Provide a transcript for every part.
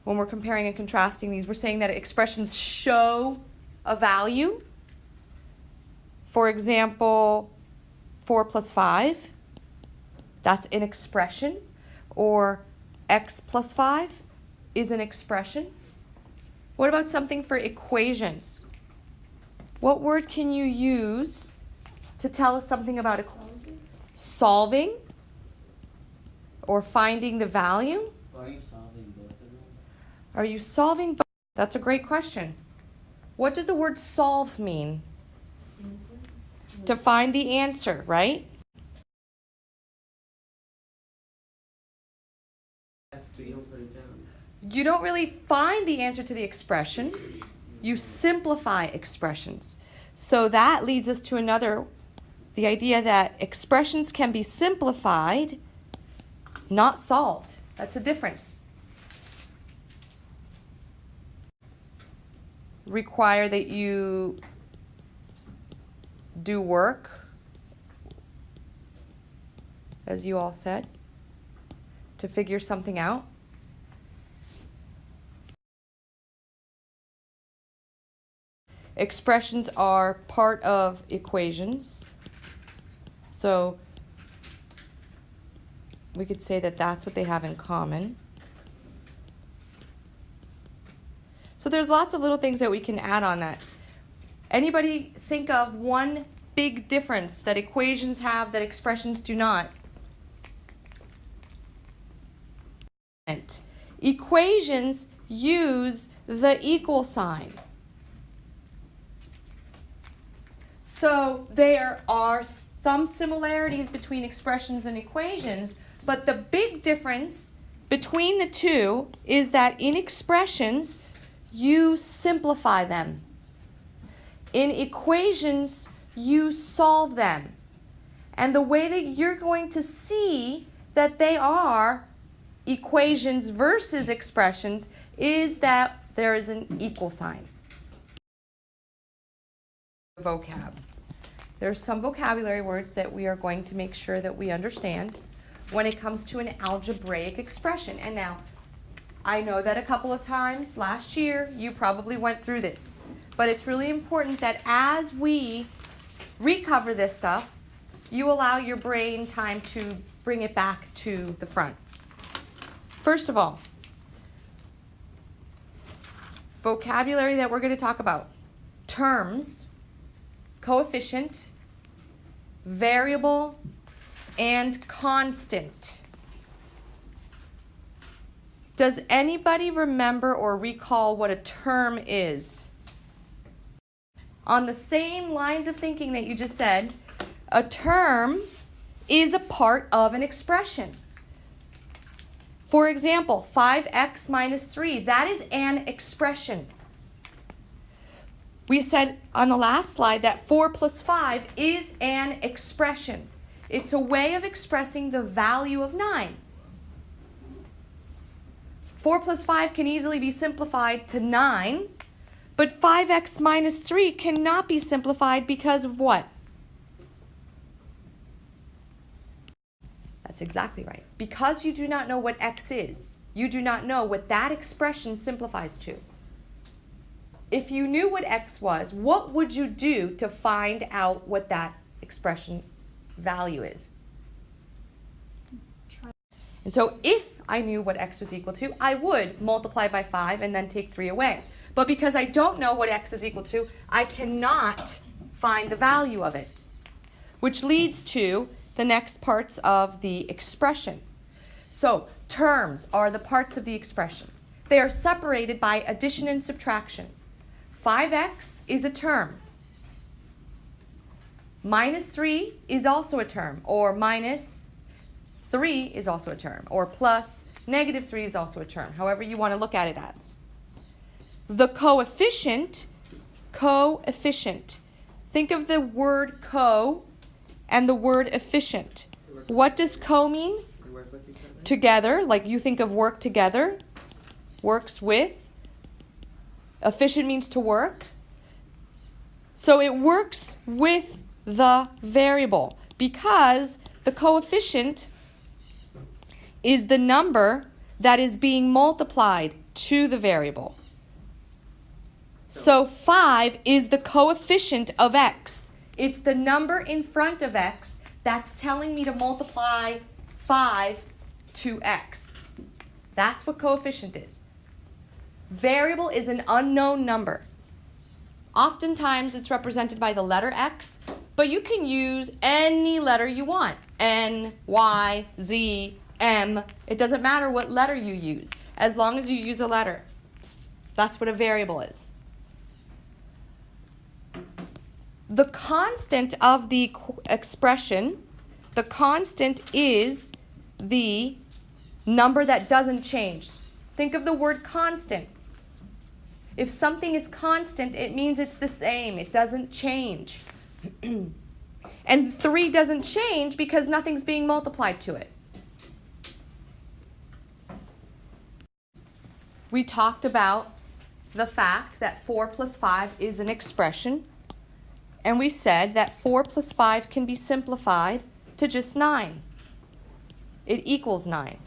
when we're comparing and contrasting these, we're saying that expressions show a value. For example, 4 plus 5, that's an expression. Or x plus 5 is an expression. What about something for equations? What word can you use to tell us something about solving or finding the value? Are you solving both of them? Are you solving both? That's a great question. What does the word solve mean? Answer. To find the answer, right? You don't really find the answer to the expression. You simplify expressions. So that leads us to the idea that expressions can be simplified, not solved. That's a difference. Require that you do work, as you all said, to figure something out. Expressions are part of equations. So we could say that that's what they have in common. So there's lots of little things that we can add on that. Anybody think of one big difference that equations have that expressions do not? Equations use the equal sign. So there are some similarities between expressions and equations, but the big difference between the two is that in expressions, you simplify them. In equations, you solve them. And the way that you're going to see that they are equations versus expressions is that there is an equal sign. Vocab. There's some vocabulary words that we are going to make sure that we understand when it comes to an algebraic expression. And now, I know that a couple of times last year you probably went through this, but it's really important that as we recover this stuff, you allow your brain time to bring it back to the front. First of all, vocabulary that we're going to talk about: terms, coefficient, variable, and constant. Does anybody remember or recall what a term is? On the same lines of thinking that you just said, a term is a part of an expression. For example, 5x minus 3, that is an expression. We said on the last slide that 4 plus 5 is an expression. It's a way of expressing the value of 9. 4 plus 5 can easily be simplified to 9, but 5x minus 3 cannot be simplified because of what? That's exactly right. Because you do not know what x is, you do not know what that expression simplifies to. If you knew what x was, what would you do to find out what that expression value is? And so if I knew what x was equal to, I would multiply by 5 and then take 3 away. But because I don't know what x is equal to, I cannot find the value of it. Which leads to the next parts of the expression. So terms are the parts of the expression. They are separated by addition and subtraction. 5x is a term. Minus 3 is also a term, or minus 3 is also a term, or plus negative 3 is also a term, however you want to look at it as. The coefficient. Think of the word co and the word efficient. What does co mean? Together, like you think of work together, works with. Efficient means to work. So it works with the variable because the coefficient is the number that is being multiplied to the variable. So 5 is the coefficient of x. It's the number in front of x that's telling me to multiply 5 to x. That's what coefficient is. Variable is an unknown number. Oftentimes it's represented by the letter x, but you can use any letter you want. N, Y, Z, M. It doesn't matter what letter you use, as long as you use a letter. That's what a variable is. The constant of the expression, the constant is the number that doesn't change. Think of the word constant. If something is constant, it means it's the same. It doesn't change. And 3 doesn't change because nothing's being multiplied to it. We talked about the fact that 4 plus 5 is an expression. And we said that 4 plus 5 can be simplified to just 9. It equals 9.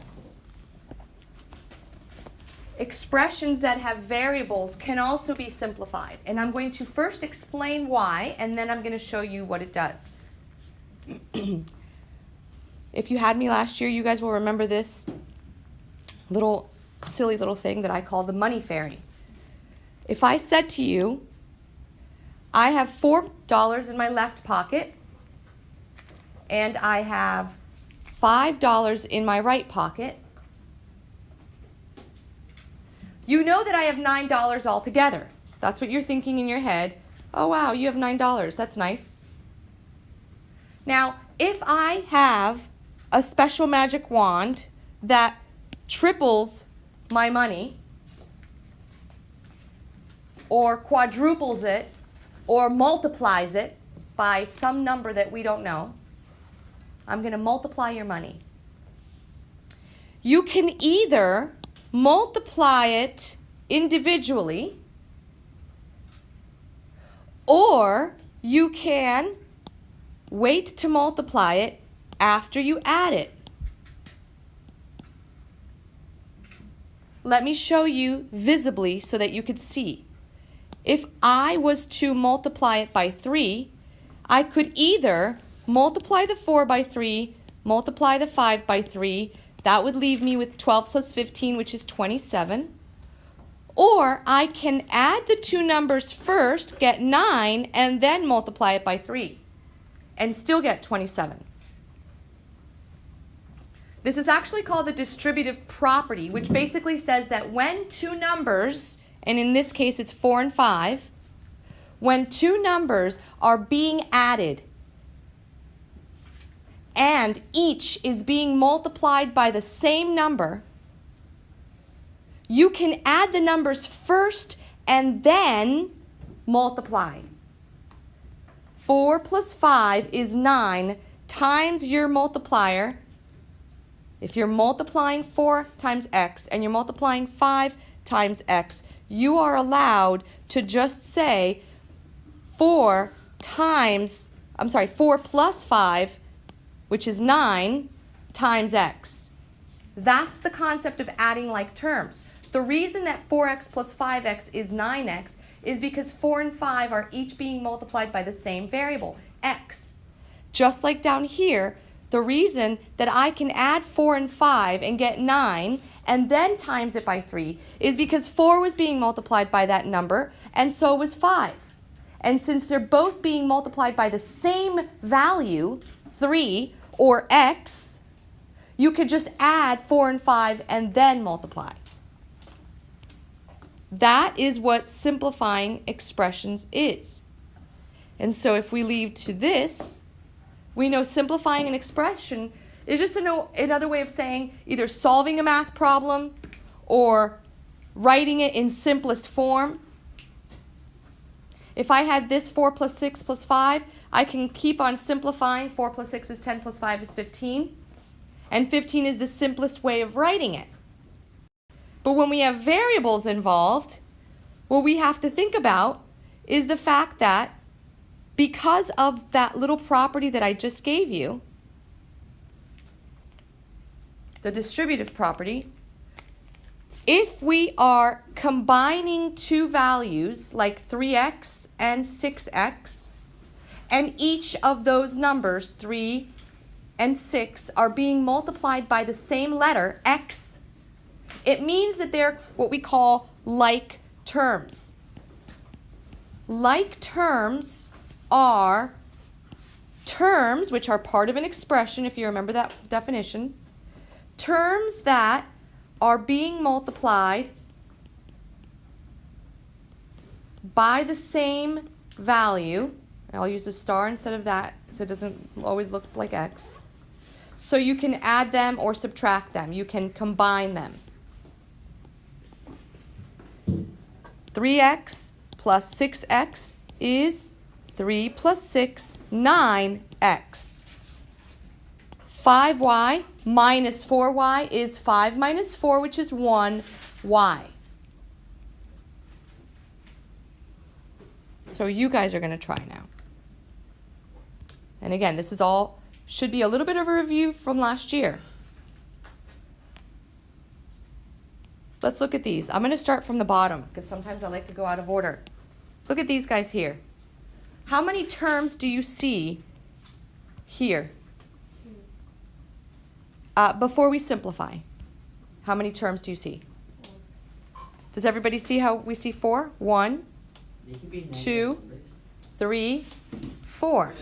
Expressions that have variables can also be simplified. And I'm going to first explain why, and then I'm going to show you what it does. If you had me last year, you guys will remember this silly little thing that I call the money fairy. If I said to you, I have $4 in my left pocket, and I have $5 in my right pocket, you know that I have $9 altogether. That's what you're thinking in your head. Oh, wow, you have $9. That's nice. Now, if I have a special magic wand that triples my money, or quadruples it, or multiplies it by some number that we don't know, I'm going to multiply your money. You can either multiply it individually, or you can wait to multiply it after you add it. Let me show you visibly so that you could see. If I was to multiply it by 3, I could either multiply the 4 by 3, multiply the 5 by 3. That would leave me with 12 plus 15, which is 27. Or I can add the two numbers first, get 9, and then multiply it by 3, and still get 27. This is actually called the distributive property, which basically says that when two numbers, and in this case it's 4 and 5, when two numbers are being added and each is being multiplied by the same number, you can add the numbers first and then multiply. 4 plus 5 is 9 times your multiplier. If you're multiplying 4 times x and you're multiplying 5 times x, you are allowed to just say 4 plus 5, which is 9, times x. That's the concept of adding like terms. The reason that 4x plus 5x is 9x is because 4 and 5 are each being multiplied by the same variable, x. Just like down here, the reason that I can add 4 and 5 and get 9 and then times it by 3 is because 4 was being multiplied by that number and so was 5. And since they're both being multiplied by the same value, 3 or x, you could just add 4 and 5 and then multiply. That is what simplifying expressions is. And so if we leave to this, we know simplifying an expression is just another way of saying either solving a math problem or writing it in simplest form. If I had this 4 plus 6 plus 5, I can keep on simplifying. 4 plus 6 is 10 plus 5 is 15. And 15 is the simplest way of writing it. But when we have variables involved, what we have to think about is the fact that because of that little property that I just gave you, the distributive property, if we are combining two values like 3x and 6x, and each of those numbers, 3 and 6, are being multiplied by the same letter, x, it means that they're what we call like terms. Like terms are terms which are part of an expression, if you remember that definition, terms that are being multiplied by the same value. I'll use a star instead of that so it doesn't always look like x. So you can add them or subtract them. You can combine them. 3x plus 6x is 3 plus 6, 9x. 5y minus 4y is 5 minus 4, which is 1y. So you guys are going to try now. And again, this is all, should be a little bit of a review from last year. Let's look at these. I'm going to start from the bottom because sometimes I like to go out of order. Look at these guys here. How many terms do you see here? Before we simplify, how many terms do you see? Does everybody see how we see 4? 1, 2, 3, 4.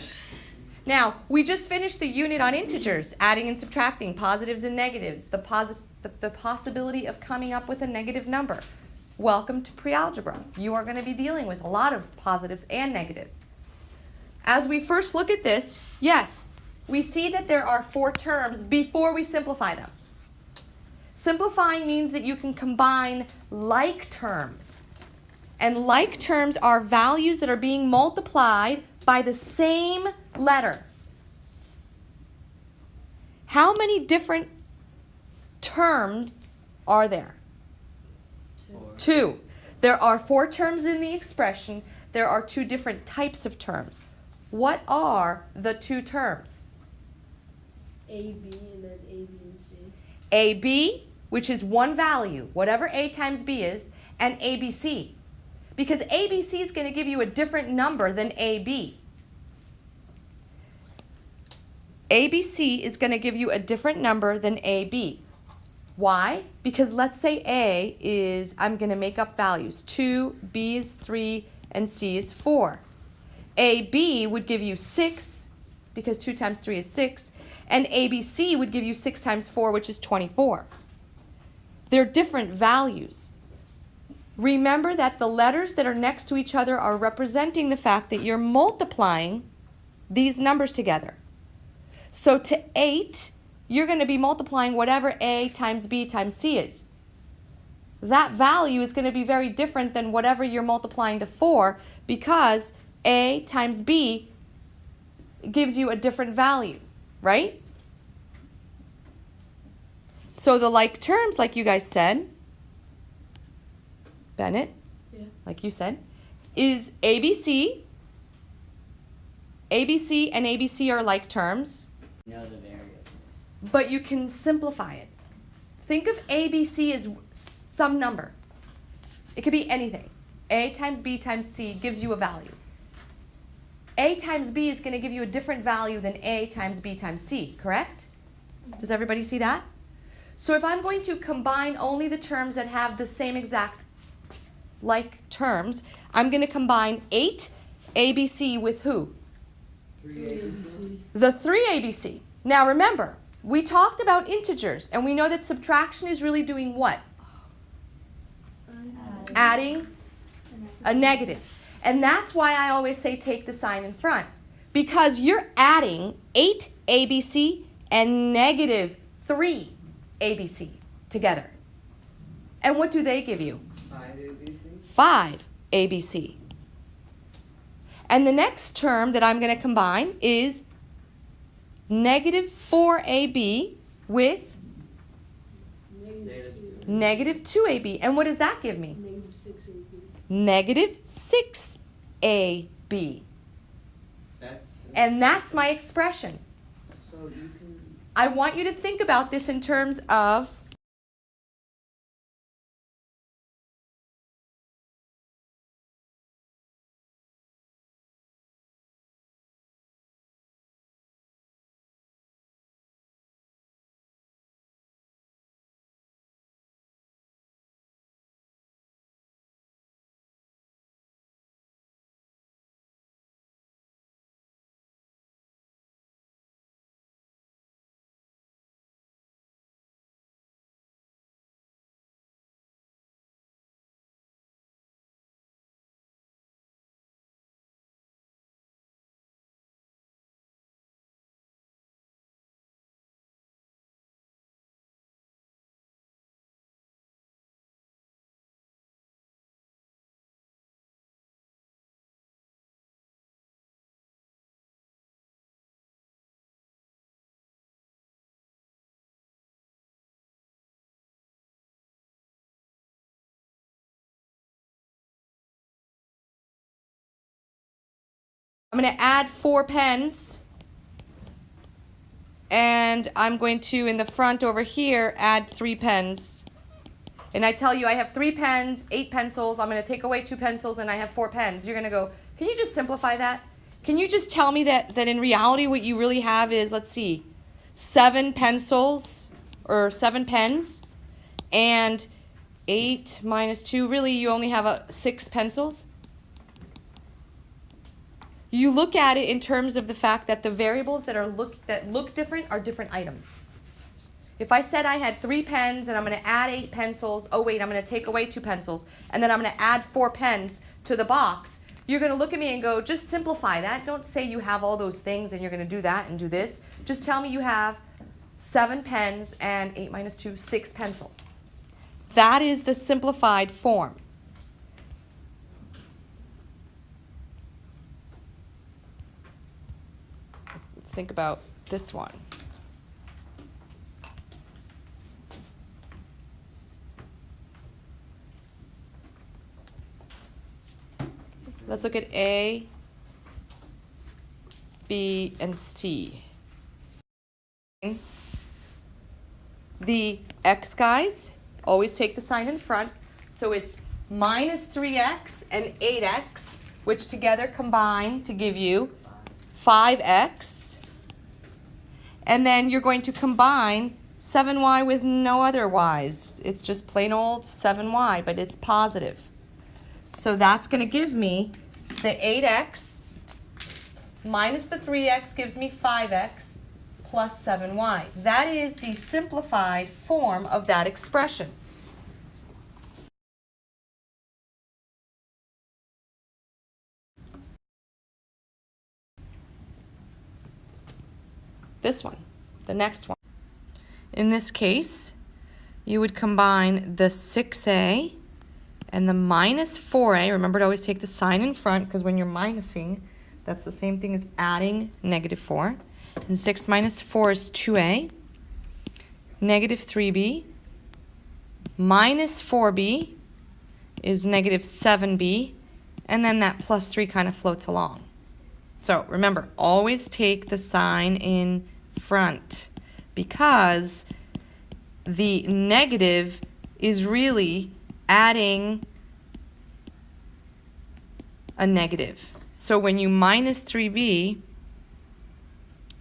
Now, we just finished the unit on integers, adding and subtracting, positives and negatives, the possibility of coming up with a negative number. Welcome to pre-algebra. You are going to be dealing with a lot of positives and negatives. As we first look at this, yes, we see that there are 4 terms before we simplify them. Simplifying means that you can combine like terms. And like terms are values that are being multiplied by the same letter. How many different terms are there? 2. There are 4 terms in the expression. There are 2 different types of terms. What are the 2 terms? A, B, and then A, B, and C. A, B, which is one value, whatever A times B is, and A, B, C. Because A, B, C is going to give you a different number than A, B. A, B, C is going to give you a different number than A, B. Why? Because let's say A is, I'm going to make up values, 2, B is 3, and C is 4. A, B would give you 6, because 2 times 3 is 6, and ABC would give you 6 times 4, which is 24. They're different values. Remember that the letters that are next to each other are representing the fact that you're multiplying these numbers together. So to 8, you're going to be multiplying whatever A times B times C is. That value is going to be very different than whatever you're multiplying to 4 because A times B gives you a different value, right? So the like terms, like you guys said, Bennett, like you said, is ABC. ABC and ABC are like terms. No, the variables. But you can simplify it. Think of ABC as some number. It could be anything. A times B times C gives you a value. A times B is going to give you a different value than A times B times C, correct? Does everybody see that? So if I'm going to combine only the terms that have the same exact like terms, I'm going to combine 8 ABC with who? 3 ABC. The 3 ABC. Now remember, we talked about integers, and we know that subtraction is really doing what? Adding a negative. And that's why I always say take the sign in front. Because you're adding 8 ABC and negative 3 ABC together. And what do they give you? 5 ABC. 5 ABC. And the next term that I'm going to combine is negative 4AB with negative 2AB. And what does that give me? Negative 6AB. Negative 6AB. And that's my expression. So you can. I want you to think about this in terms of I'm going to add 4 pens, and I'm going to, in the front over here, add 3 pens. And I tell you I have 3 pens, 8 pencils, I'm going to take away 2 pencils, and I have 4 pens. You're going to go, can you just simplify that? Can you just tell me that in reality what you really have is, let's see, 7 pencils, or 7 pens, and 8 minus 2, really you only have 6 pencils? You look at it in terms of the fact that the variables that look different are different items. If I said I had 3 pens and I'm going to add 8 pencils, oh wait, I'm going to take away 2 pencils, and then I'm going to add 4 pens to the box, you're going to look at me and go, just simplify that. Don't say you have all those things and you're going to do that and do this. Just tell me you have 7 pens and 8 minus 2, 6 pencils. That is the simplified form. Let's think about this one. Let's look at A, B, and C. The x guys always take the sign in front, so it's minus 3x and 8x, which together combine to give you 5x. And then you're going to combine 7y with no other y's. It's just plain old 7y, but it's positive. So that's going to give me the 8x minus the 3x gives me 5x plus 7y. That is the simplified form of that expression. This one, the next one. In this case, you would combine the 6a and the minus 4a. Remember to always take the sign in front, because when you're minusing, that's the same thing as adding negative 4. And 6 minus 4 is 2a. Negative 3b minus 4b is negative 7b. And then that plus 3 kind of floats along. So remember, always take the sign in front, because the negative is really adding a negative. So when you minus 3b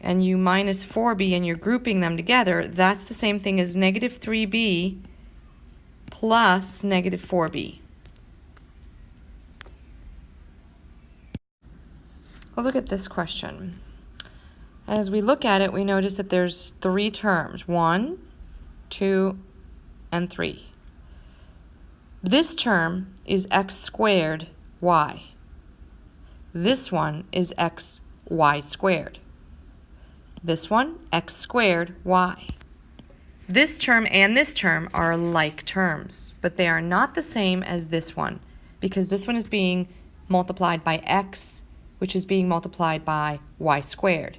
and you minus 4b and you're grouping them together, that's the same thing as negative 3b plus negative 4b. Let's look at this question. As we look at it, we notice that there's 3 terms, 1, 2, and 3. This term is x squared y. This one is x y squared. This one, x squared y. This term and this term are like terms, but they are not the same as this one, because this one is being multiplied by x, which is being multiplied by y squared.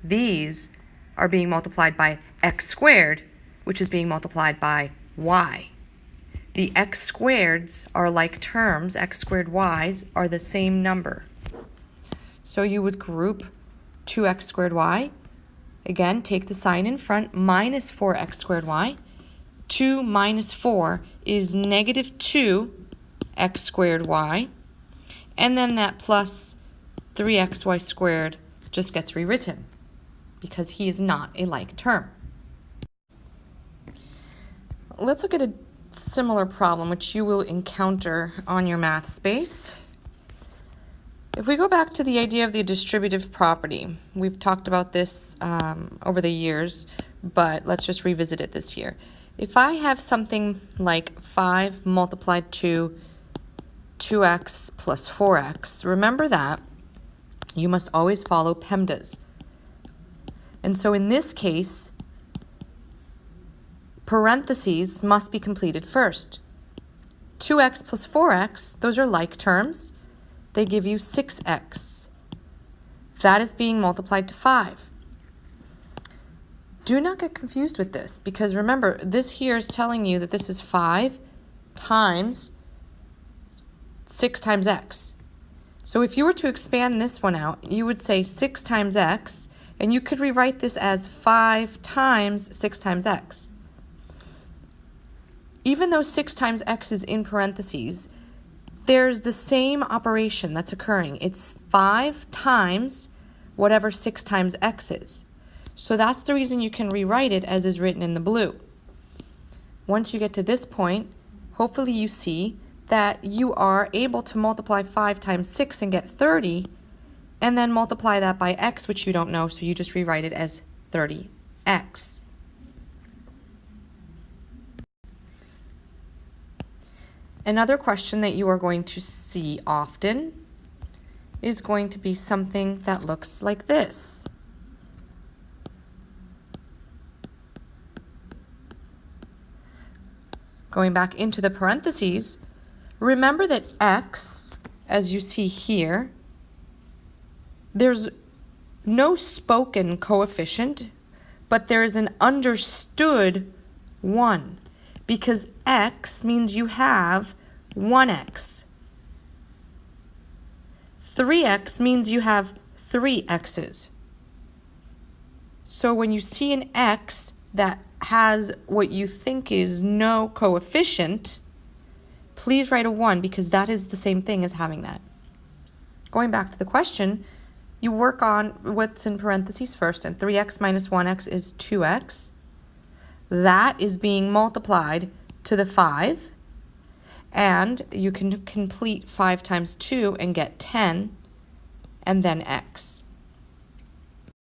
These are being multiplied by x squared, which is being multiplied by y. The x squareds are like terms. X squared y's are the same number. So you would group 2x squared y. Again, take the sign in front, minus 4x squared y. 2 minus 4 is negative 2x squared y. And then that plus 3xy squared just gets rewritten, because he is not a like term. Let's look at a similar problem which you will encounter on your math space. If we go back to the idea of the distributive property, we've talked about this over the years, but let's just revisit it this year. If I have something like 5 multiplied to 2x plus 4x, remember that you must always follow PEMDAS. And so in this case, parentheses must be completed first. 2x plus 4x, those are like terms. They give you 6x. That is being multiplied to 5. Do not get confused with this, because remember, this here is telling you that this is 5 times 6 times x. So if you were to expand this one out, you would say 6 times x, and you could rewrite this as 5 times 6 times x. Even though 6 times x is in parentheses, there's the same operation that's occurring. It's 5 times whatever 6 times x is. So that's the reason you can rewrite it as is written in the blue. Once you get to this point, hopefully you see that you are able to multiply 5 times 6 and get 30, and then multiply that by x, which you don't know, so you just rewrite it as 30x. Another question that you are going to see often is going to be something that looks like this. Going back into the parentheses, remember that x, as you see here, there's no spoken coefficient, but there is an understood 1, because x means you have 1x. 3x means you have 3 x's. So when you see an x that has what you think is no coefficient, please write a 1, because that is the same thing as having that. Going back to the question, you work on what's in parentheses first, and 3x minus 1x is 2x. That is being multiplied to the 5, and you can complete 5 times 2 and get 10, and then x.